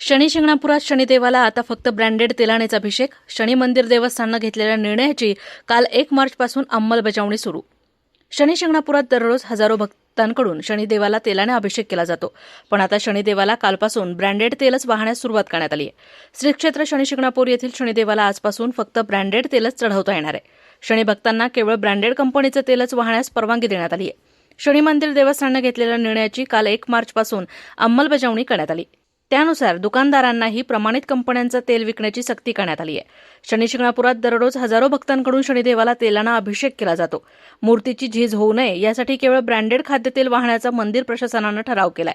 शनी शिंगणापुरात शनिदेवाला आता फक्त ब्रँडेड तेलानेच अभिषेक. शनी मंदिर देवस्थानानं घेतलेल्या निर्णयाची काल 1 मार्चपासून अंमलबजावणी सुरू. शनी शिंगणापुरात दररोज हजारो भक्तांकडून शनिदेवाला तेलाने अभिषेक केला जातो. पण आता शनिदेवाला कालपासून ब्रँडेड तेलच वाहण्यास सुरुवात करण्यात आली आहे. श्री क्षेत्र शनी शिंगणापूर येथील शनिदेवाला आजपासून फक्त ब्रँडेड तेलच चढवता येणार आहे. शनी भक्तांना केवळ ब्रँडेड कंपनीचं तेलच वाहण्यास परवानगी देण्यात आली आहे. शनी मंदिर देवस्थानानं घेतलेल्या निर्णयाची काल 1 मार्चपासून अंमलबजावणी करण्यात आली. त्यानुसार दुकानदारांनाही प्रमाणित कंपन्यांचं तेल विकण्याची सक्ती करण्यात आली आहे. शनी शिंगणापुरात दररोज हजारो भक्तांकडून शनिदेवाला तेलानं अभिषेक केला जातो. मूर्तीची झीज होऊ नये यासाठी केवळ ब्रँडेड खाद्यतेल वाहण्याचा मंदिर प्रशासनानं ठराव केलाय.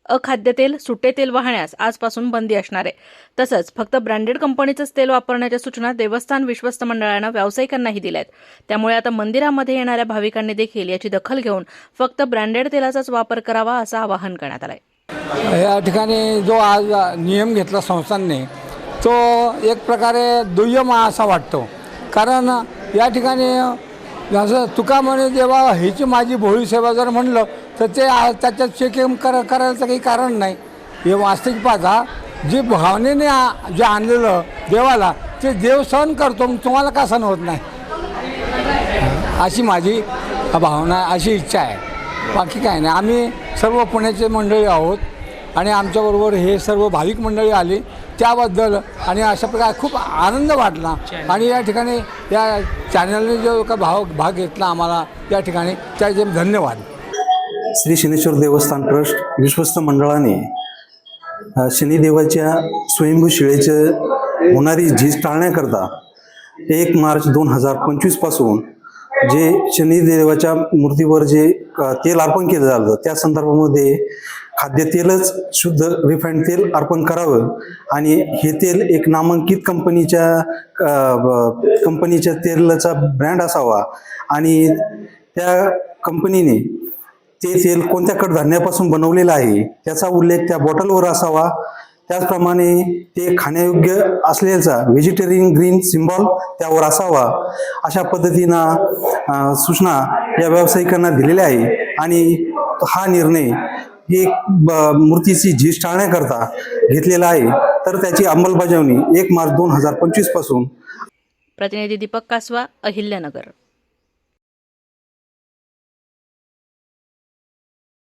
अखाद्यतेल, सुटे तेल वाहण्यास आजपासून बंदी असणार आहे. तसंच फक्त ब्रँडेड कंपनीचंच तेल वापरण्याच्या सूचना देवस्थान विश्वस्त मंडळानं व्यावसायिकांनाही दिल्या आहेत. त्यामुळे आता मंदिरामध्ये येणाऱ्या भाविकांनी देखील याची दखल घेऊन फक्त ब्रँडेड तेलाचाच वापर करावा असं आवाहन करण्यात आलंय. या ठिकाणी जो आज नियम घेतला संस्थांनी तो एक प्रकारे दुय्यम असा वाटतो. कारण या ठिकाणी जसं तुका म्हणे देवा हीची माझी भोळी सेवा जर म्हणलं तर ते त्याच्यात चेकिंग करायचं काही कारण नाही. हे वास्तविक पाहता जी भावनेने जे आणलेलं देवाला ते देव सहन करतो, मग तुम्हाला का सहन होत नाही अशी माझी भावना, अशी इच्छा आहे. बाकी काय नाही. आम्ही सर्व पुण्याचे मंडळी आहोत आणि आमच्याबरोबर हे सर्व भाविक मंडळी आली त्याबद्दल आणि अशा प्रकारे खूप आनंद वाटला. आणि या ठिकाणी या चॅनलने जो का भाग घेतला आम्हाला या ठिकाणी त्याचे धन्यवाद. श्री शनीश्वर देवस्थान ट्रस्ट विश्वस्त मंडळाने शनिदेवाच्या स्वयंभू शिळेचे होणारी झीज टाळण्याकरता 1 मार्च 2025 पासून जे शनिदेवाच्या मूर्तीवर जे तेल अर्पण केलं जातं त्या संदर्भामध्ये खाद्यतेलच शुद्ध रिफाईंड तेल अर्पण करावं आणि हे तेल एक नामांकित कंपनीच्या तेलाचा ब्रँड असावा आणि त्या कंपनीने ते तेल कोणत्या कडधान्यापासून बनवलेलं आहे त्याचा उल्लेख त्या बॉटलवर असावा. त्याचप्रमाणे ते खाण्यायोग्य असलेला व्हेजिटेरियन ग्रीन सिम्बॉल त्यावर असावा. अशा पद्धतीनं सूचना या व्यावसायिकांना दिलेल्या आहे आणि हा निर्णय ही मूर्तीची झीज टाळण्याकरता घेतलेला आहे. तर त्याची अंमलबजावणी 1 मार्च 2025 पासून. प्रतिनिधी दीपक कासवा, अहिल्यानगर.